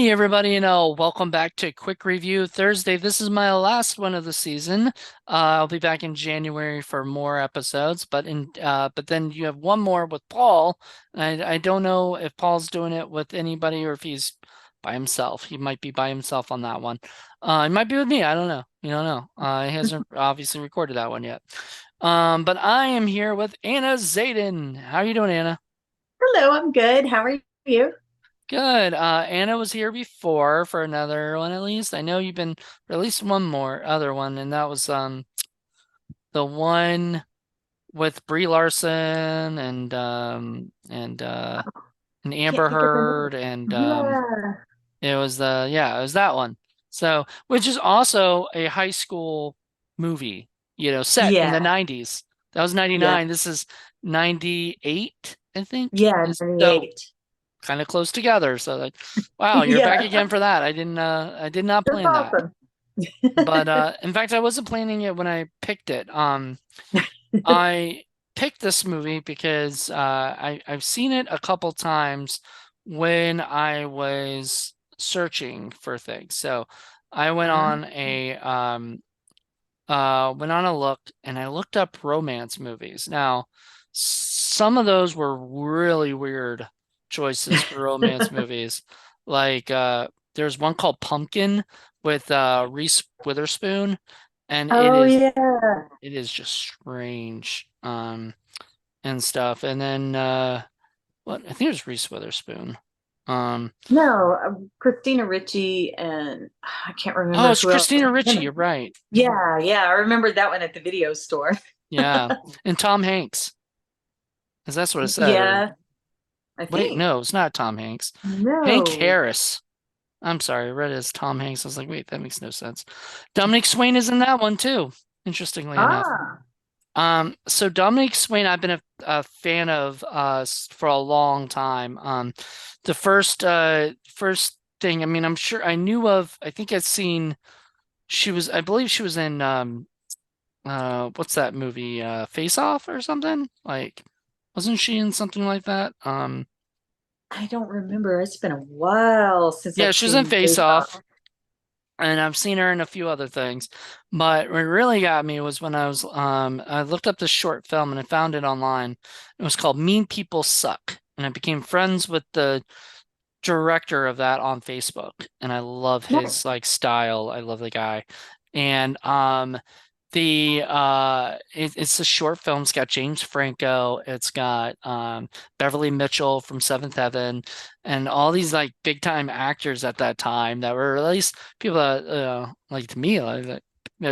Hey everybody, welcome back to Quick Review Thursday. This is my last one of the season. I'll be back in January for more episodes, but then you have one more with Paul. And I don't know if Paul's doing it with anybody or if he's by himself. He might be by himself on that one. It might be with me. I don't know. You don't know. He hasn't obviously recorded that one yet. But I am here with Anna Xaden. How are you doing, Anna? Hello, I'm good. How are you? Good. Anna was here before for another one at least. I know you've been for at least one more other one, and that was the one with Brie Larson and Can't Amber think of the Heard and name. Yeah. it was that one. So which is also a high school movie, set in the Yeah. 90s. That was Yeah. 99. This is 98, I think. Yeah, So 98. kind of close together. So like, wow, you're back Yeah. again for that. I did not That's plan that. awesome. But in fact, I wasn't planning it when I picked it. I picked this movie because I've seen it a couple times when I was searching for things. So I Uh, went on a look and I looked up romance movies. Now, some of those were really weird choices for romance movies. Like there's one called Pumpkin with Reese Witherspoon, and oh yeah. it is just strange and stuff. And then what I think it was Reese Witherspoon. Um No, Christina Ricci and I can't oh, remember it's who else. Christina Ricci, you're right. Yeah, yeah, I remember that one at the video store. Yeah. And Tom Hanks. Because that's what it said. Or Yeah, I wait, think. no, it's not Tom Hanks. Hank No. Harris. I'm sorry, I read it as Tom Hanks. I was like, wait, that makes no sense. Dominique Swain is in that one too, interestingly enough. Ah, So Dominique Swain, I've been a fan of for a long time. The first thing, I mean, I'm sure I knew of. I think I'd seen. I believe she was in what's that movie? Face Off or something? Like, wasn't she in something like that? I don't remember. It's been a while since Yeah, I've she was in seen Face Face Off. Off. And I've seen her in a few other things. But what really got me was when I looked up this short film and I found it online. It was called Mean People Suck. And I became friends with the director of that on Facebook. And I love his Nice. like style. I love the guy. And it's a short film. It's got James Franco, it's got Beverly Mitchell from Seventh Heaven, and all these like big time actors at that time that were at least people that like to me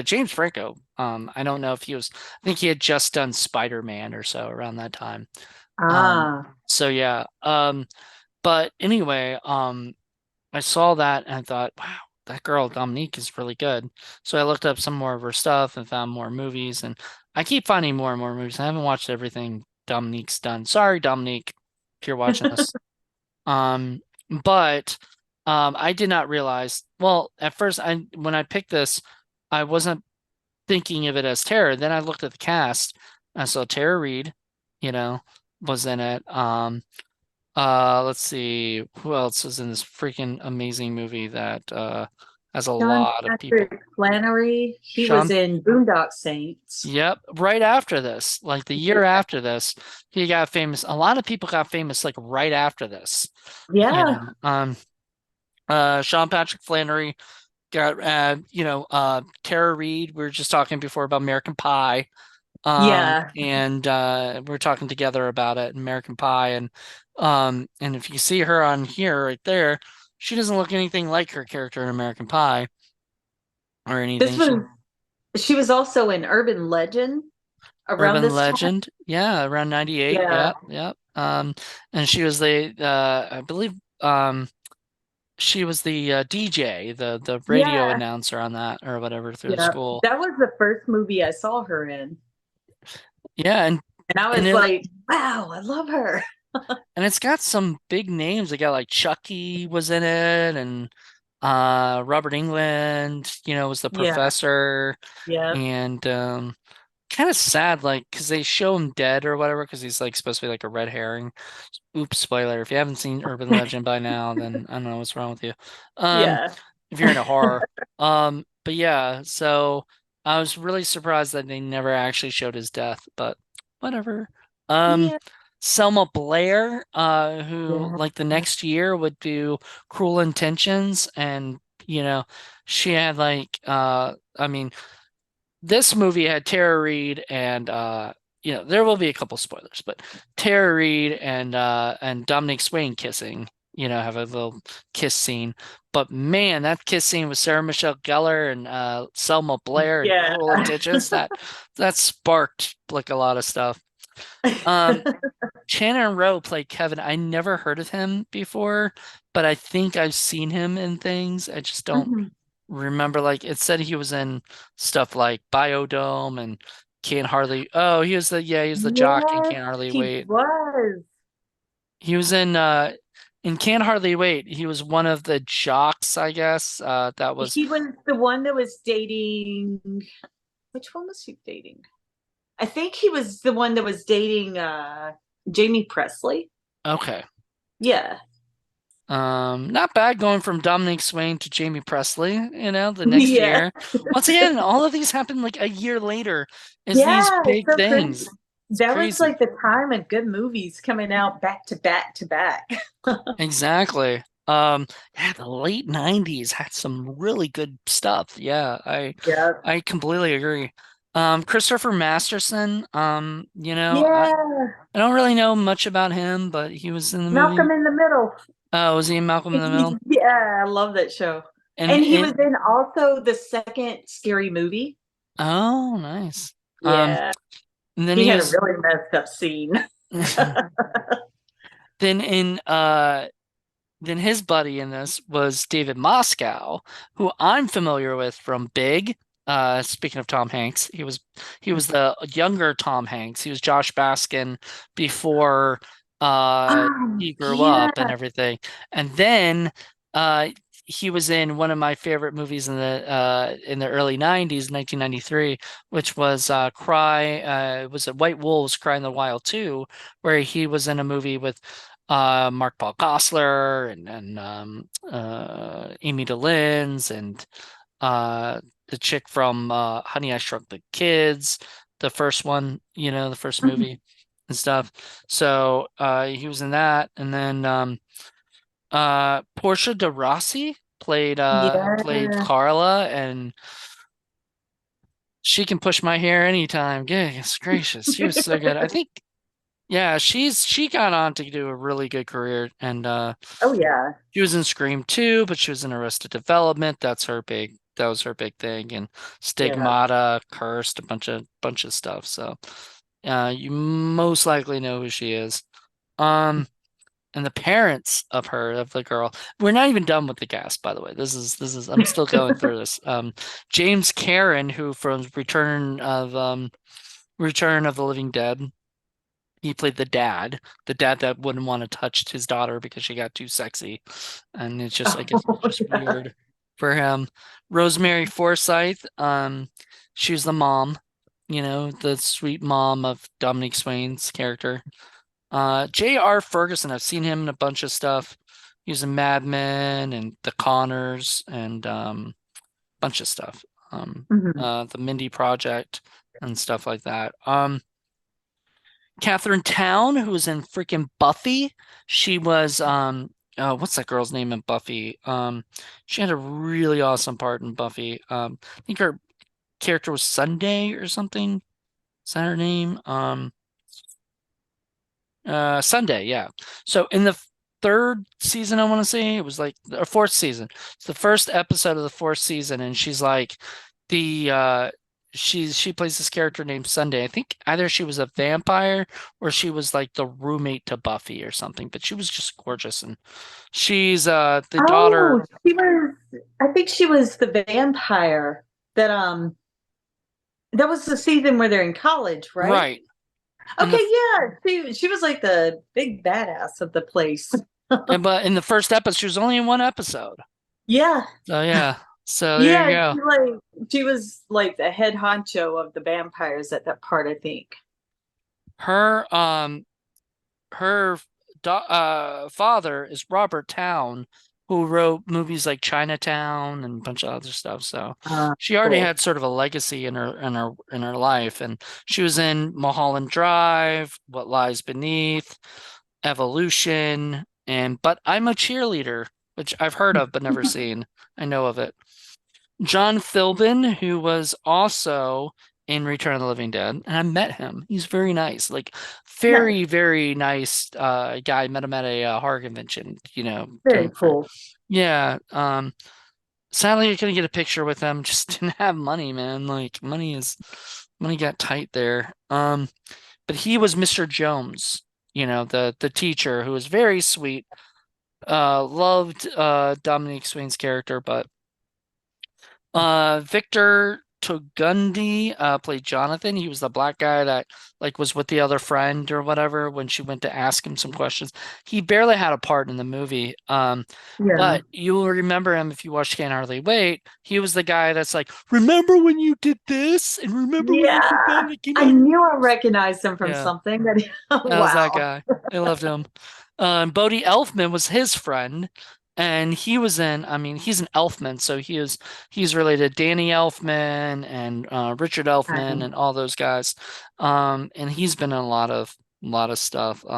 James Franco. I don't know if he was. I think he had just done Spider-Man or so around that time. Ah, So yeah. But anyway, I saw that and I thought, wow, that girl Dominique is really good. So I looked up some more of her stuff and found more movies, and I keep finding more and more movies. I haven't watched everything Dominique's done. Sorry, Dominique, if you're watching this. Um, but I did not realize. Well, at first, I when I picked this, I wasn't thinking of it as Tara. Then I looked at the cast. I saw Tara Reid, you know, was in it. Let's see who else is in this freaking amazing movie that has a John lot of people. Patrick Flannery. He was Sean, in Boondock Saints. yep, right after this, like the year after this, he got famous. A lot of people got famous like right after this, you Yeah, know. Sean Patrick Flannery got Tara Reid. We were just talking before about American Pie. yeah. And we're talking together about it, American Pie, and if you see her on here right there, she doesn't look anything like her character in American Pie or This anything. She was, she was also in Urban Legend around Urban this time. Legend, yeah, around 98, Yeah, yep, yep. And she was the I believe she was the DJ, the radio yeah, announcer on that or whatever through the yeah. school. That was the first movie I saw her in. Yeah, And I and was it like, wow, I love her. and it's got some big names. It got like Chucky was in it, and Robert England, was the Yeah, professor, yeah. and kind of sad, like, because they show him dead or whatever, because he's like supposed to be like a red herring. Oops, spoiler. If you haven't seen Urban Legend by now, then I don't know what's wrong with you. Um, Yeah. if you're into horror. But yeah, so I was really surprised that they never actually showed his death, but whatever. Um, Yeah. Selma Blair, who Yeah. like the next year would do Cruel Intentions, and she had like I mean this movie had Tara Reid and there will be a couple spoilers, but Tara Reid and Dominique Swain kissing, have a little kiss scene. But man, that kiss scene with Sarah Michelle Gellar and Selma Blair and Yeah. Cruel Intentions, that sparked like a lot of stuff. Um Shannon Rowe played Kevin. I never heard of him before, but I think I've seen him in things. I just don't Mhm. remember. Like it said he was in stuff like Biodome and Can't Hardly. Oh, he was the jock in Yes, Can't Hardly he Wait. was. He was in Can't Hardly Wait. He was one of the jocks, I guess. That was He was the one that was dating. Which one was he dating? I think he was the one that was dating Jamie Presley. okay. Yeah. Not bad going from Dominique Swain to Jamie Presley, the next Yeah. year. Once again, all of these happened like a year later as these Yeah, it's big so crazy. things. It's That was crazy. like the time of good movies coming out back to back to back. Exactly. Yeah, the late 90s had some really good stuff. Yeah, I Yeah. I completely agree. Christopher Masterson, Yeah. I don't really know much about him, but he was in the movie. Malcolm in the Middle. Was he in Malcolm in the Middle? Yeah, I love that show. And And he it was in also the second Scary Movie. Oh, nice. Um, Yeah. and then He he had a was really messed up scene. then in then his buddy in this was David Moscow, who I'm familiar with from Big. Speaking of Tom Hanks, he was the younger Tom Hanks. He was Josh Baskin before he grew Yeah. up and everything. And then uh he was in one of my favorite movies in the early 90s, 1993, which was was it White Wolves Cry in the Wild 2, where he was in a movie with Mark Paul Gosselaar and Amy DeLynns and the chick from Honey I Shrunk the Kids, the first one, the first Mhm. movie and stuff. So he was in that, and then Portia de Rossi played Yeah. Carla, and she can push my hair anytime. Goodness gracious, she was so good. I think yeah, she got on to do a really good career, and Oh yeah. she was in Scream 2, but she was in Arrested Development. That was her big thing, and Yeah. Stigmata, Cursed, a bunch of stuff. So, you most likely know who she is. Um, and the parents of the girl. We're not even done with the cast, by the way. This is I'm still going through this. James Karen, who from Return of the Living Dead. He played the dad that wouldn't want to touch his daughter because she got too sexy. And it's just, I guess it's Oh, just yeah. weird for him. Rosemary Forsyth, she was the mom, the sweet mom of Dominique Swain's character. J.R. Ferguson, I've seen him in a bunch of stuff. He was in Mad Men and The Conners and bunch of stuff. Mhm. The Mindy Project and stuff like that. Catherine Town, who was in freaking Buffy. She was what's that girl's name in Buffy? She had a really awesome part in Buffy. I think her character was Sunday or something. Is that her name? Sunday, yeah. So in the third season, I want to say it was like the fourth season. It's the first episode of the fourth season, and she's like the she plays this character named Sunday. I think either she was a vampire or she was like the roommate to Buffy or something, but she was just gorgeous, and she's the daughter. Oh, she was. I think she was the vampire that that was the season where they're in college, right? Right. In Okay, the yeah. She was like the big badass of the place. but in the first episode, she was only in one episode. Yeah. So yeah. So there you Yeah, go. she was like the head honcho of the vampires at that part, I think. Her her father is Robert Towne, who wrote movies like Chinatown and a bunch of other stuff. So she already Cool. had sort of a legacy in her life, and she was in Mulholland Drive, What Lies Beneath, Evolution, and But I'm a Cheerleader, which I've heard of but never seen. I know of it. John Philbin, who was also in Return of the Living Dead, and I met him. He's very nice, like Nice. very, very nice guy. Met him at a horror convention, Very cool. yeah. Sadly, I couldn't get a picture with him. Just didn't have money, man. Like money got tight there. But he was Mr. Jones, the teacher who was very sweet. Loved Dominique Swain's character, but Victor Togundi played Jonathan. He was the black guy that like was with the other friend or whatever when she went to ask him some questions. He barely had a part in the movie. Yeah. But you will remember him if you watched Can't Hardly Wait. He was the guy that's like, remember when you did this and remember when you Yeah. did that and it came I out. knew I recognized him from Yeah. something that That was that wow. guy. I loved him. Bodie Elfman was his friend, and he was in. I mean, he's an Elfman, so he's related to Danny Elfman and Richard Elfman Um, and all those guys. And he's been in a lot of stuff. He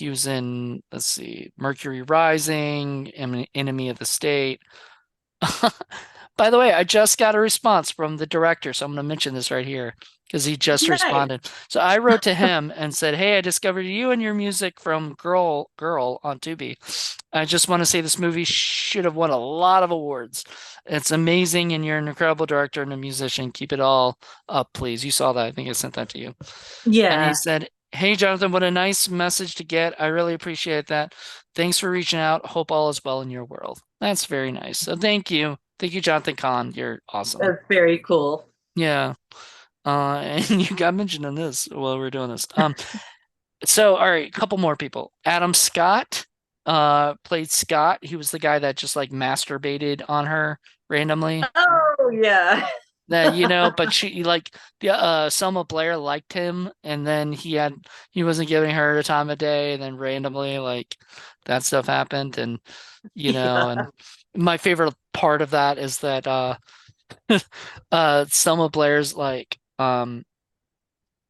was in, let's see, Mercury Rising, Enemy of the State. By the way, I just got a response from the director, so I'm going to mention this right here because he just nice. responded. So I wrote to him and said, "Hey, I discovered you and your music from Girl on Tubi. I just want to say this movie should have won a lot of awards. It's amazing, and you're an incredible director and a musician. Keep it all up, please." You saw that. I think I sent that to you. And he Yeah. said, "Hey, Jonathan, what a nice message to get. I really appreciate that. Thanks for reaching out. Hope all is well in your world." That's very nice. So thank you. Thank you, Jonathan Kahn. You're awesome. That's very cool. Yeah. And you got mentioned in this while we are doing this. So all right, a couple more people. Adam Scott played Scott. He was the guy that just like masturbated on her randomly. Oh yeah. That but she like the Selma Blair liked him, and then he wasn't giving her the time of day, and then randomly like that stuff happened, and Yeah. and my favorite part of that is that Selma Blair's like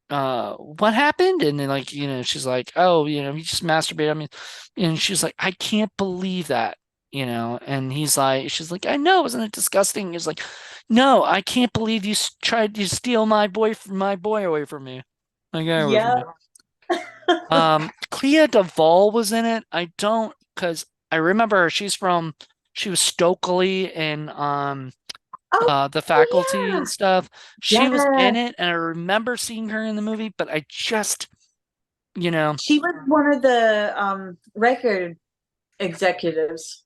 what happened? And then like, she's like, oh, you just masturbated. I mean, and she's like, I can't believe that, and she's like, I know, isn't it disgusting? He's like, no, I can't believe you tried to steal my boy away from me. My guy away from Yeah. me. Clea Duvall was in it. I don't, because I remember her. She was Stokely in Oh the faculty yeah. and stuff. She was in Yes. it, and I remember seeing her in the movie, but I just, you know, She was one of the record executives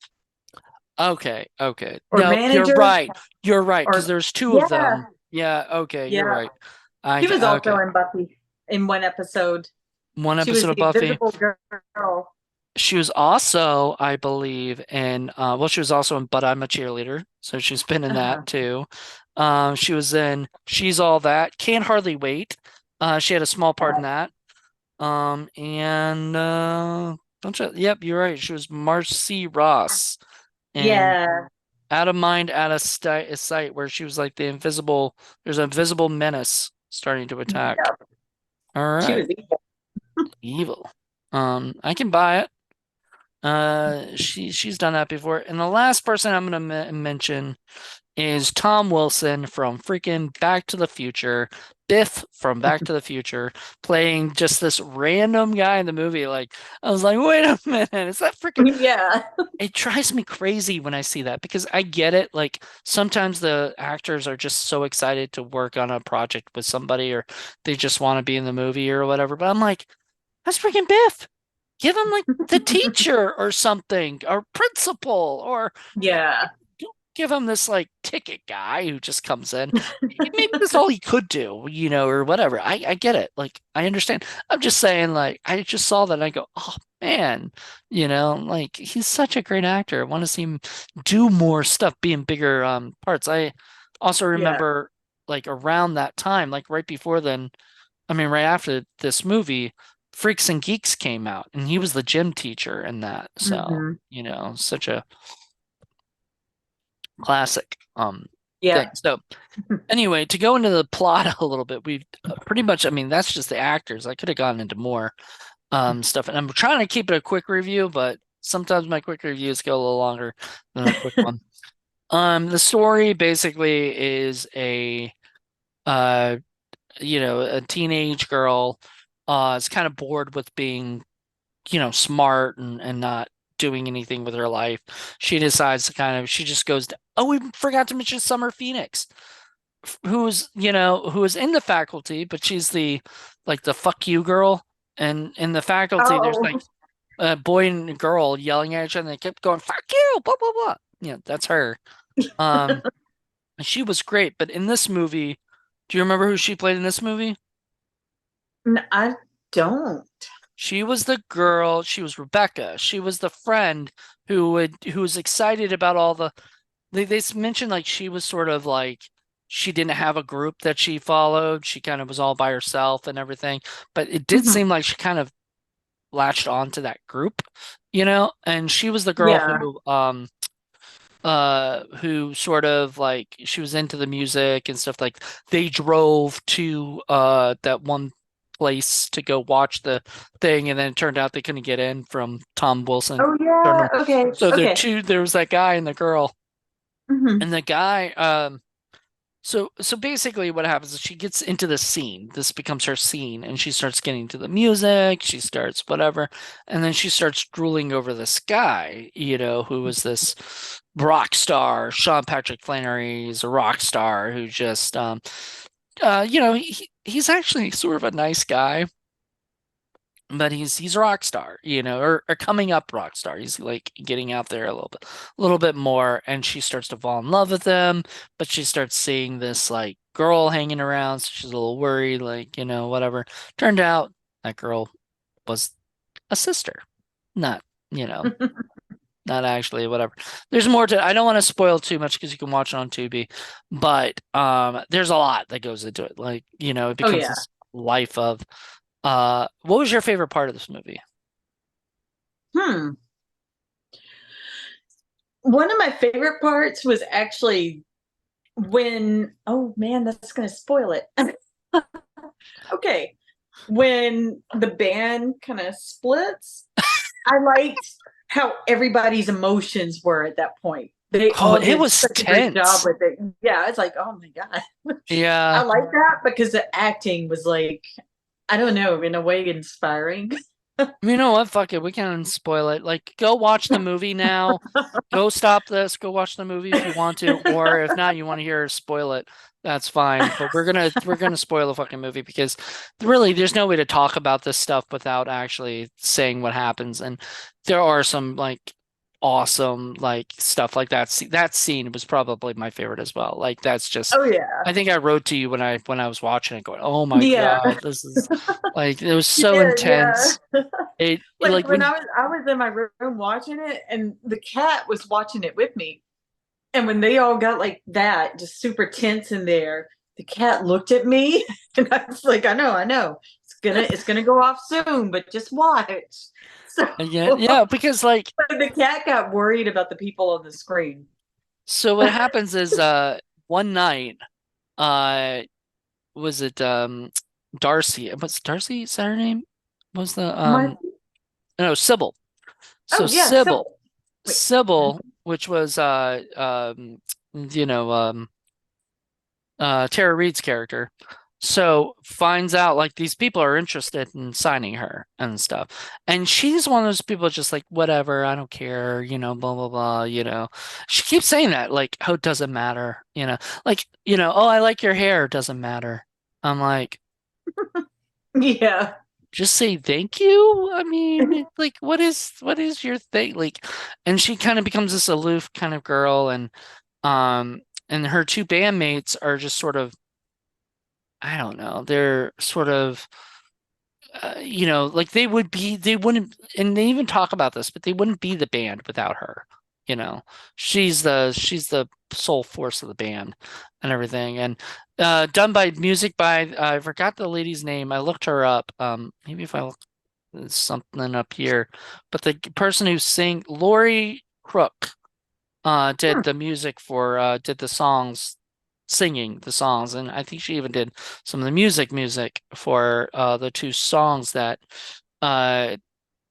okay, okay. or No, you're managers right. You're right, because or there's two of yeah. them. Yeah, okay, you're Yeah. right. She was also Okay. in Buffy in one episode. One She episode was of the Buffy. invisible girl. She was also, I believe, in well, she was also in But I'm a Cheerleader, so she's been in that Uh-huh. too. She was in She's All That, Can't Hardly Wait. She had a small part in that. And bunch of, yep, you're right. She was Marcy Ross in Yeah. Out of Mind, Out of Sight, where she was like there's an invisible menace starting to attack. Yep. All She right, was evil. evil. I can buy it. She's done that before. And the last person I'm gonna mention is Tom Wilson from freaking Back to the Future, Biff from Back to the Future, playing just this random guy in the movie. Like, I was like, wait a minute, is that freaking. Yeah. It drives me crazy when I see that because I get it. Like, sometimes the actors are just so excited to work on a project with somebody or they just want to be in the movie or whatever. But I'm like, that's freaking Biff. Give him like the teacher or something, or principal, or Yeah. give him this like ticket guy who just comes in. Maybe that's all he could do, or whatever. I get it. Like I understand. I'm just saying, like I just saw that and I go, oh man, like he's such a great actor. I want to see him do more stuff, be in bigger parts. I also Yeah. remember like around that time, like right before then, I mean right after this movie, Freaks and Geeks came out and he was the gym teacher in that. So, Hmm. such a classic thing. Yeah. So anyway, to go into the plot a little bit, we pretty much, I mean, that's just the actors. I could have gone into more stuff, and I'm trying to keep it a quick review, but sometimes my quick reviews go a little longer than a quick one. The story basically is uh, a teenage girl is kind of bored with being, smart and not doing anything with her life. She decides to she just goes to, oh, we forgot to mention Summer Phoenix, who is in the faculty, but she's like the fuck you girl. And in the faculty, there's Oh. like a boy and girl yelling at each other, and they kept going, fuck you, blah, blah, blah. Yeah, that's her. Um, and she was great, but in this movie, do you remember who she played in this movie? I don't. She was the girl, she was Rebecca. She was the friend who was excited about all they mentioned like she was sort of like she didn't have a group that she followed. She kind of was all by herself and everything. But it did Mhm. seem like she kind of latched onto that group, and she was the girl Yeah. who sort of like she was into the music and stuff. Like they drove to that one place to go watch the thing, and then it turned out they couldn't get in from Tom Wilson. Oh yeah. Okay. So Okay. there was that guy and the girl, Hmm. and the guy so basically what happens is she gets into the scene. This becomes her scene and she starts getting to the music, she starts whatever, and then she starts drooling over this guy, who was this rock star. Sean Patrick Flannery is a rock star who just he's actually sort of a nice guy, but he's a rock star, or coming up rock star. He's like getting out there a little bit more, and she starts to fall in love with him, but she starts seeing this like girl hanging around, so she's a little worried, like, whatever. Turned out that girl was a sister, not, you know, not actually, whatever. There's more to I don't want to spoil too much because you can watch it on Tubi, but there's a lot that goes into it. Like, it Oh becomes yeah. this life of what was your favorite part of this movie? Hmm. One of my favorite parts was actually when, oh man, that's going to spoil it. Okay. When the band kind of splits, I liked how everybody's emotions were at that point. They Oh, all it did was such a great job tense. with it. Yeah, it's like, oh my God. I Yeah. like that because the acting was like, I don't know, in a way inspiring. You know what? Fuck it. We can spoil it. Like, go watch the movie now. Go stop this. Go watch the movie if you want to, or if not, you want to hear us spoil it. That's fine. But we're gonna spoil the fucking movie because really, there's no way to talk about this stuff without actually saying what happens. And there are some like awesome like stuff like that. That scene was probably my favorite as well. Like that's just. Oh yeah. I think I wrote to you when I was watching it, going, "Oh my Yeah, God, this is like it was you so did, yeah. intense." It Like like when when I was in my room watching it and the cat was watching it with me. And when they all got like that, just super tense in there, the cat looked at me and I was like, I know. It's gonna go off soon, but just watch. So yeah, yeah, because like the cat got worried about the people on the screen. so what happens is one night uh was it Darcy? What's Darcy? Is that her name? Was the Marcy? no, Sybil. So Oh yeah, Sybil, Sybil. Wait. Sybil, which was you know Tara Reid's character. So finds out like these people are interested in signing her and stuff. And she's one of those people just like, whatever, I don't care, blah, blah, blah. She keeps saying that, like, oh, it doesn't matter. Like, oh, I like your hair, doesn't matter. I'm like, Yeah. just say thank you. I mean, like, what is your thing? Like, and she kind of becomes this aloof kind of girl, and Um, and her two bandmates are just sort of, I don't know, they're sort of like they wouldn't, and they even talk about this, but they wouldn't be the band without her. You know, she's the sole force of the band and everything. And done by music by I forgot the lady's name. I looked her up. Maybe if I look something up here, but the person who sing Lori Crook did Hmm. the music for did the songs, singing the songs, and I think she even did some of the music for the two songs uh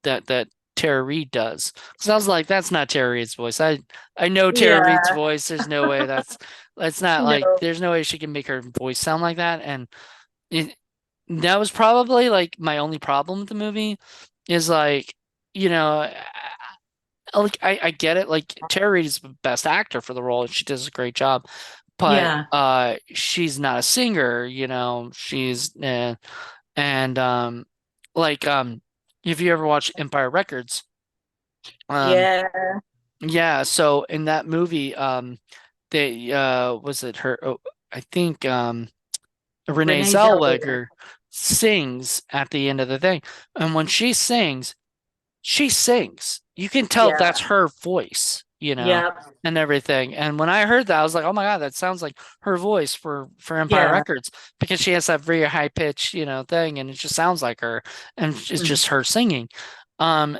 that Tara Reid does. Because I was like, that's not Tara Reid's voice. I know Tara Reid's Yeah. voice. There's no way that's not like No. there's no way she can make her voice sound like that. And it, that was probably like my only problem with the movie is like, you know, like I get it. Like Tara Reid is the best actor for the role, and she does a great job. But Yeah. she's not a singer, She's and like if you ever watch Empire Records, um Yeah. yeah, so in that movie, they was it her? Oh, I think Renee Renee Zellweger. Zellweger sings at the end of the thing, and when she sings. You can tell that's Yeah. her voice, Yeah. and everything. And when I heard that, I was like, oh my God, that sounds like her voice for Empire Yeah. Records because she has that very high pitch, thing, and it just sounds like her, and it's Mhm. just her singing. Um,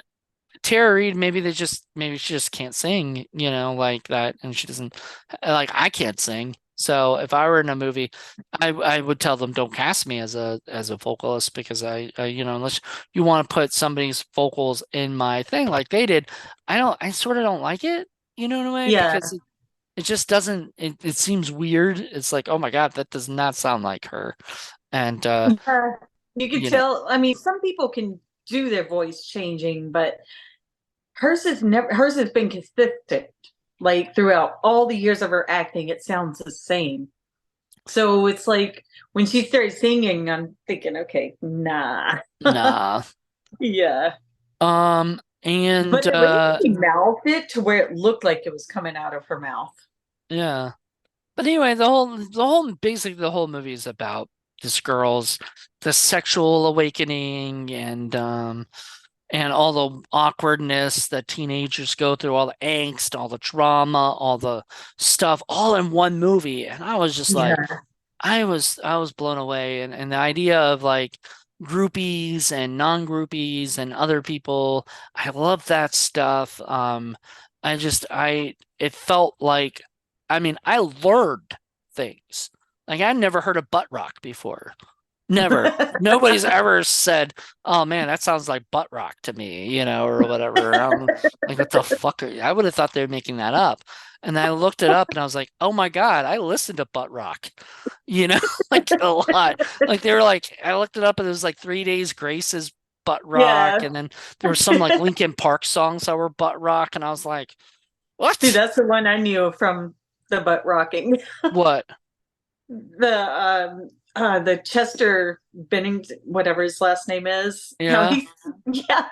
Tara Reid, maybe she just can't sing, like that, and she doesn't like I can't sing. So if I were in a movie, I would tell them don't cast me as a vocalist because unless you want to put somebody's vocals in my thing like they did, I sort of don't like it, in a way Yeah. because it just doesn't it seems weird. It's like, oh my God, that does not sound like her. And Yeah. You can you know, tell. I mean, some people can do their voice changing, but hers has been consistent. Like throughout all the years of her acting, it sounds the same. So it's like when she started singing, I'm thinking, okay, nah. nah. Yeah. And But at least she mouthed it to where it looked like it was coming out of her mouth. yeah. But anyway, basically the whole movie is about this girl's the sexual awakening and all the awkwardness that teenagers go through, all the angst, all the drama, all the stuff, all in one movie. And I was just like, Yeah. I was blown away. And the idea of like groupies and non-groupies and other people, I love that stuff. It felt like, I mean, I learned things. Like I never heard of butt rock before. Never. Nobody's ever said, "Oh man, that sounds like butt rock to me," or whatever. I'm like, what the fuck? I would have thought they were making that up. And I looked it up and I was like, "Oh my God, I listened to butt rock." Like a lot. Like they were like, I looked it up and it was like 3 Days Grace's butt rock, Yeah. and then there were some like Linkin Park songs that were butt rock, and I was like, See, "What? that's the one I knew from the butt rocking. What?" The Chester Bennington, whatever his last name is. How Yeah. he yeah.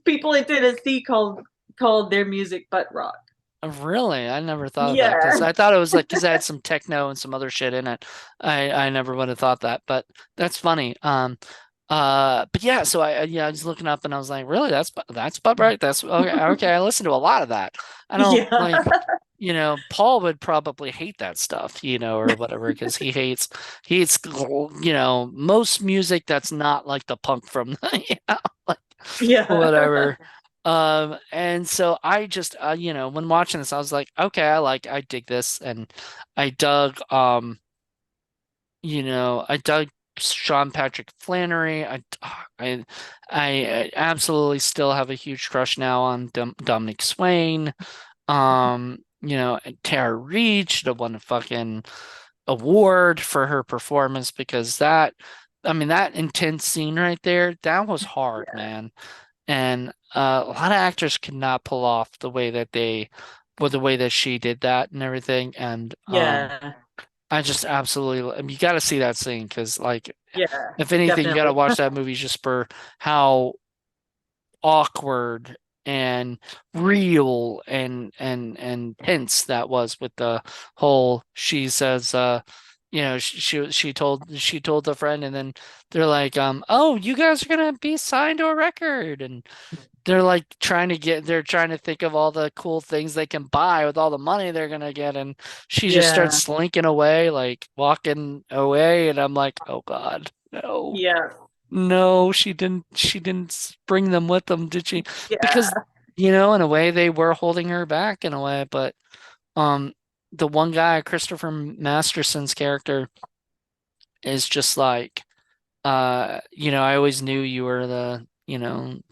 People in Tennessee called their music butt rock. Really? I never thought of that because Yeah. I thought it was like because I had some techno and some other shit in it. I never would have thought that, but that's funny. But yeah, so I was looking up and I was like, really? That's about right. That's okay. Okay, I listened to a lot of that. I don't Yeah. like, Paul would probably hate that stuff, or whatever because he hates most music that's not like the punk from like Yeah. whatever. And so I just, when watching this, I was like, okay, I dig this, and I dug, I dug Sean Patrick Flannery. I, I absolutely still have a huge crush now on Dominique Swain. And Tara Reid should have won a fucking award for her performance because I mean, that intense scene right there, that was hard, man. And a lot of actors could not pull off the way that she did that and everything. And Yeah. I just absolutely, I mean, you got to see that scene because, like, Yeah. if anything, you got to Definitely. watch that movie just for how awkward and real and tense that was with the whole she says she told the friend and then they're like oh you guys are gonna be signed to a record and they're like they're trying to think of all the cool things they can buy with all the money they're gonna get and she just starts Yeah. slinking away like walking away and I'm like oh God no. Yeah. No, she didn't bring them with them, did she? Because, Yeah. in a way they were holding her back in a way, but um the one guy, Christopher Masterson's character is just like I always knew you were the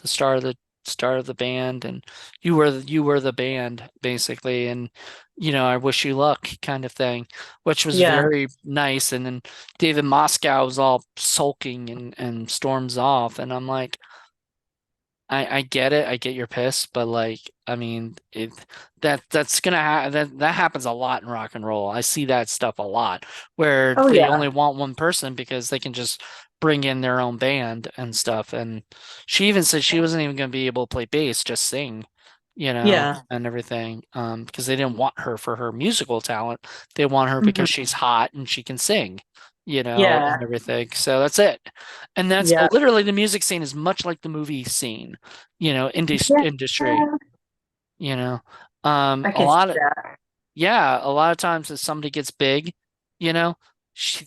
star of the band and you were the band basically and I wish you luck kind of thing, which was Yeah. very nice and then David Moscow was all sulking and storms off and I'm like I get it. I get your piss, but like, I mean, that's gonna that happens a lot in rock and roll. I see that stuff a lot where Oh they yeah. only want one person because they can just bring in their own band and stuff. And she even said she wasn't even gonna be able to play bass, just sing, Yeah. and everything. Because they didn't want her for her musical talent. They want her because Hmm. she's hot and she can sing, Yeah. and everything. So that's it. And that's Yeah. literally the music scene is much like the movie scene, Yeah. industry, you know. I A can see lot of that. yeah, a lot of times if somebody gets big, you know,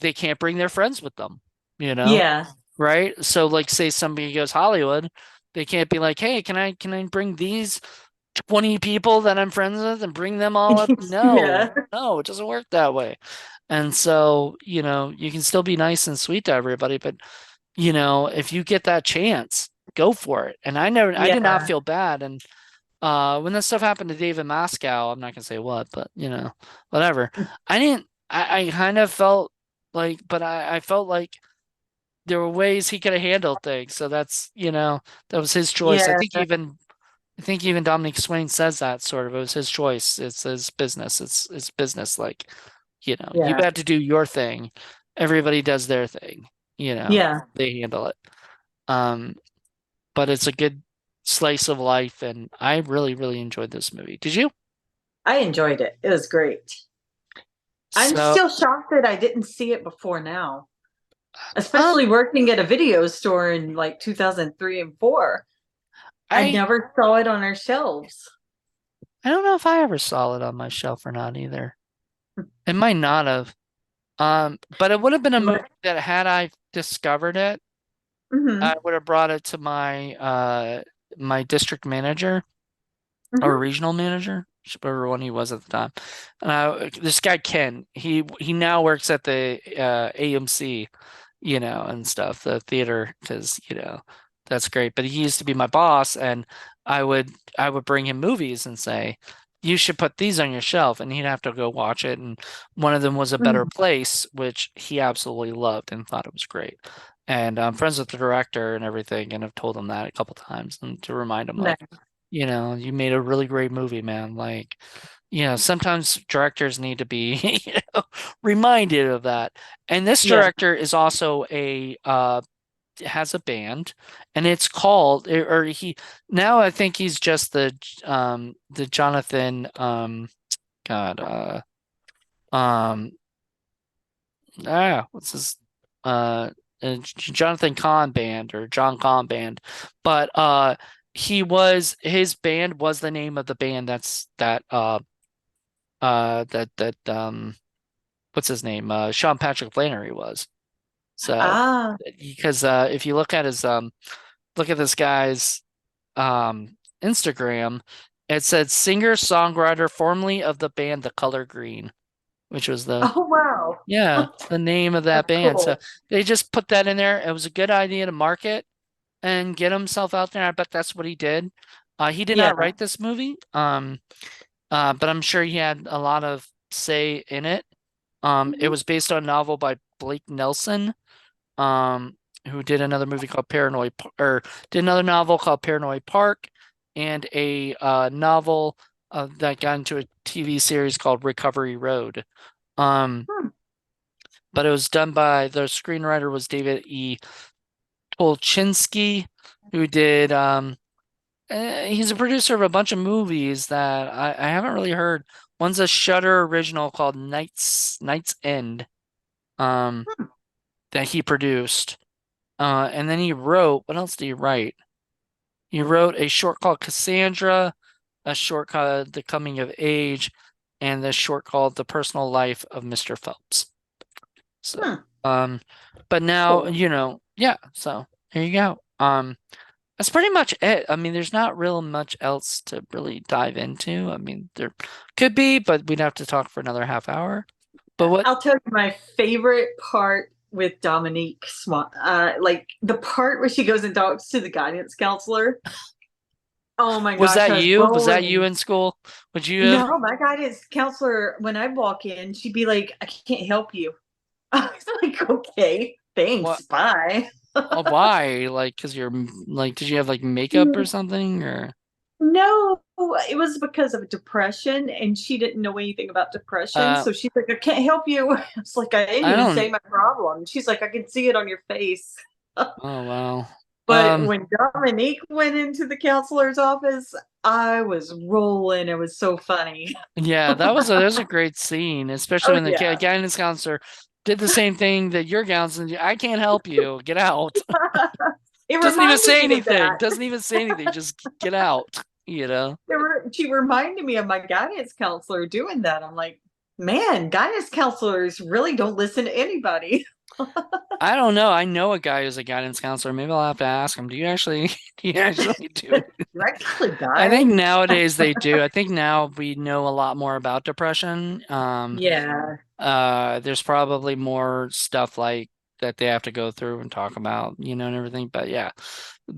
they can't bring their friends with them, you know, Yeah. right? So like say somebody goes Hollywood, they can't be like, "Hey, can I bring these 20 people that I'm friends with and bring them all up?" Yeah. No. No, it doesn't work that way. And so, you can still be nice and sweet to everybody, but if you get that chance, go for it. And I did not Yeah. feel bad. And when this stuff happened to David Moscow, I'm not gonna say what, but whatever. I didn't. I kind of felt like, but I felt like there were ways he could have handled things. So that was his choice. Yeah. I think even Dominique Swain says that sort of. It was his choice. It's his business. It's business. Like, you Yeah. had to do your thing. Everybody does their thing. Yeah. They handle it. Um, but it's a good slice of life, and I really, really enjoyed this movie. Did you? I enjoyed it. It was great. I'm So, still shocked that I didn't see it before now, um, especially working at a video store in like 2003 and 4. I I never saw it on our shelves. I don't know if I ever saw it on my shelf or not either. It might not have. But it would have been a movie that had I discovered it, I Mm-hmm. would have brought it to my district manager or Hmm. regional manager, whichever one he was at the time. This guy Ken, he now works at the AMC, and stuff, the theater, because that's great. But he used to be my boss, and I would bring him movies and say, "You should put these on your shelf," and he'd have to go watch it. And one of them was A Better Hmm. Place, which he absolutely loved and thought it was great. And I'm friends with the director and everything, and I've told him that a couple times and to remind him, like, Nice. you made a really great movie, man. Like, sometimes directors need to be, reminded of that. And this Yeah. director is also has a band and it's called or he now I think he's just the Jonathan God um what's his uh Jonathan Kahn band or John Kahn band. But his band was the name of the band that what's his name? Sean Patrick Flannery was. So Ah. because if you look at this guy's Instagram, it said singer-songwriter formerly of the band The Color Green, which was Oh wow. the name of that That's band. So cool. they just put that in there. It was a good idea to market and get himself out there. I bet that's what he did. He did not Yeah. write this movie, but I'm sure he had a lot of say in it. It Mhm. was based on a novel by Blake Nelson, um, who did another movie called or did another novel called Paranoid Park, and a novel that got into a TV series called Recovery Road. Um, Hmm. but it was done by the screenwriter was David E. Tolchinsky, who did He's a producer of a bunch of movies that I haven't really heard. One's a Shudder original called Night's End, um, that he produced. And then he wrote, what else did he write? He wrote a short called Cassandra, a short called The Coming of Age, and the short called The Personal Life of Mr. Phelps. So, Hmm, um, but now, cool. yeah, so here you go. That's pretty much it. I mean, there's not real much else to really dive into. I mean, there could be, but we'd have to talk for another half hour. But what I'll tell you my favorite part with Dominique Swan, like the part where she goes and talks to the guidance counselor. Oh my was gosh, that I was you? Was that you rolling. in school? Would you have? No, my guidance counselor, when I walk in, she'd be like, I can't help you. I was like, okay, What? thanks, bye. Why? Like, because you're like, did you have like makeup or something? Or No, it was because of depression, and she didn't know anything about depression. uh, So she's like, I can't help you. I was like, I didn't I even say don't. my problem. She's like, I can see it on your face. Oh wow. But Um, when Dominique went into the counselor's office, I was rolling. It was so funny. yeah, that was a great scene, especially Oh when the yeah. guidance counselor did the same thing that your counselor. I can't help you. Get out. It Doesn't even reminded say me of anything. that. Doesn't even say anything. Just get out, you know? She reminded me of my guidance counselor doing that. I'm like, man, guidance counselors really don't listen to anybody. I don't know. I know a guy who's a guidance counselor. Maybe I'll have to ask him. Do you actually do you actually do? You actually I think guide? nowadays they do. I think now we know a lot more about depression. Yeah. There's probably more stuff like that they have to go through and talk about, and everything. But yeah,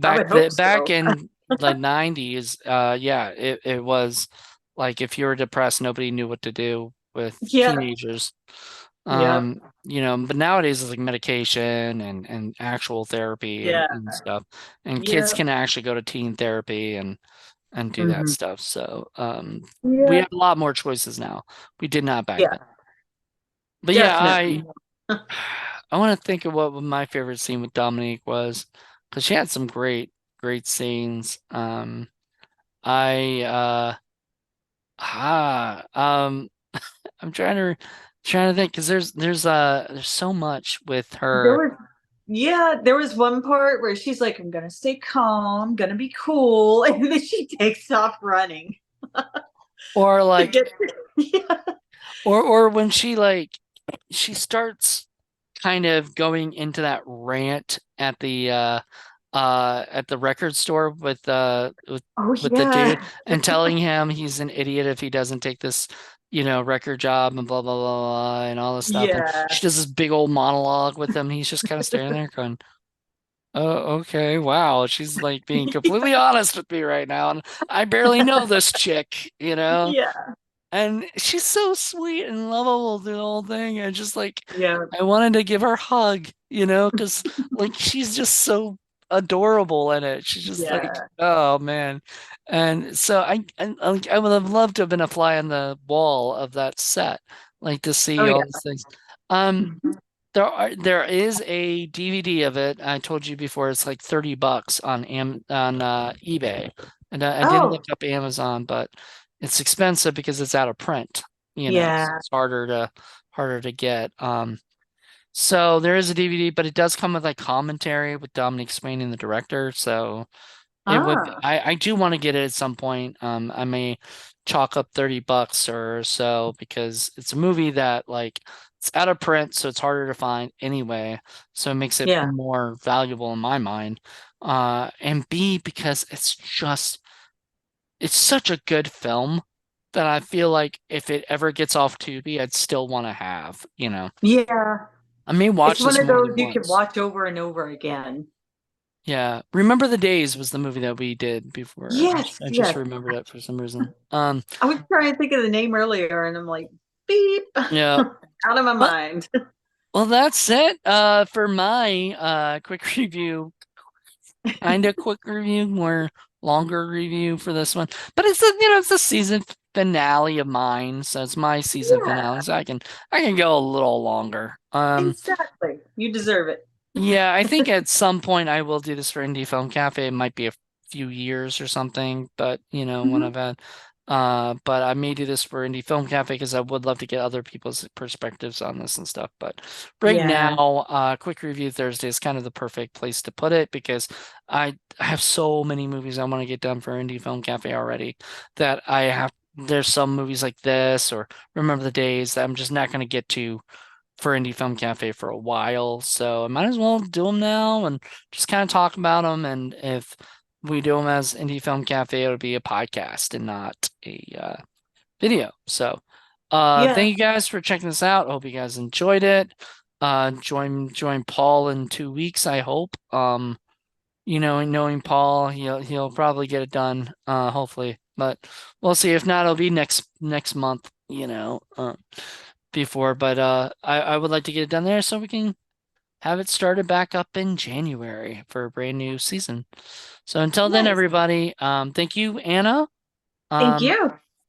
I would hope back so. in the 90s, yeah, it was like if you were depressed, nobody knew what to do with Yeah. teenagers. Yeah. But nowadays it's like medication and actual therapy and, Yeah. and stuff. And kids Yeah. can actually go to teen therapy and do that Hmm. stuff. So we Yeah. have a lot more choices now. We did not back then. Yeah. But yeah, I Definitely. I want to think of what my favorite scene with Dominique was because she had some great scenes. I ah I'm trying to think because there's so much with There her was, yeah, there was one part where she's like, I'm gonna stay calm, gonna be cool, and then she takes off running or to like get yeah. or when she starts kind of going into that rant at the record store Oh with the dude yeah. and telling him he's an idiot if he doesn't take this record job and blah blah blah blah and all this stuff, and Yeah. she does this big old monologue with him. He's just kind of standing there going, oh, okay, wow, she's like being completely honest with me right now, and I barely know this chick. Yeah. And she's so sweet and lovable through the whole thing. And just like, Yeah. I wanted to give her a hug, because like she's just so adorable in it. She's just like, Yeah. oh man. And so I would have loved to have been a fly on the wall of that set, like to Oh see all yeah. these things. Um, there is a DVD of it. I told you before, it's like $30 on eBay. And I didn't look Oh up Amazon, but it's expensive because it's out of print, so yeah. it's harder to get. So there is a DVD, but it does come with like commentary with Dominique Swain and the director. So it would Ah, I do want to get it at some point. I may chalk up $30 or so because it's a movie that like it's out of print, so it's harder to find anyway. So it makes it yeah. more valuable in my mind. And B, because it's such a good film that I feel like if it ever gets off Tubi, I'd still want to have. Yeah. I may It's watch one this of more those than you can once. watch over and over again. Yeah. Remember the Days was the movie that we did before. Yes, I just yes. remembered it for some reason. I was trying to think of the name earlier and I'm like, beep, Yeah. out of my Well, mind. well, that's it. For my quick review, kind of quick review, more longer review for this one. But it's the season finale of mine, so it's my season finale, Yeah, so I can go a little longer. exactly. You deserve it. Yeah, I think at some point I will do this for Indie Film Cafe. It might be a few years or something, but when Mhm. I've had but I may do this for Indie Film Cafe because I would love to get other people's perspectives on this and stuff. But right Yeah. now, Quick Review Thursday is kind of the perfect place to put it because I have so many movies I want to get done for Indie Film Cafe already that there's some movies like this or Remember the Days that I'm just not going to get to for Indie Film Cafe for a while. So I might as well do them now and just kind of talk about them. And if we do them as Indie Film Cafe, it'll be a podcast and not a video. So Yeah. thank you guys for checking this out. Hope you guys enjoyed it. Join Paul in 2 weeks, I hope. Knowing Paul, he'll probably get it done, hopefully. But we'll see. If not, it'll be next month, before. But I would like to get it done there so we can have it started back up in January for a brand new season. So until then, Nice. everybody, thank you, Anna. Thank Um,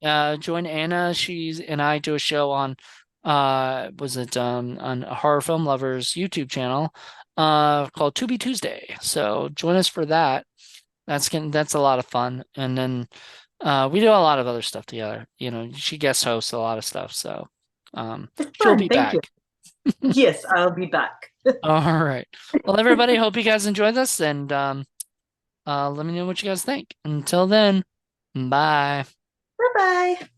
you. Join Anna. She's and I do a show on was it on a Horror Film Lovers YouTube channel called To Be Tuesday. So join us for that. That's a lot of fun. And then we do a lot of other stuff together. She guest hosts a lot of stuff, so It's she'll fun. be Thank you. back. Yes, I'll be back. All right. Well, everybody, hope you guys enjoyed this and let me know what you guys think. Until then, bye. Bye bye.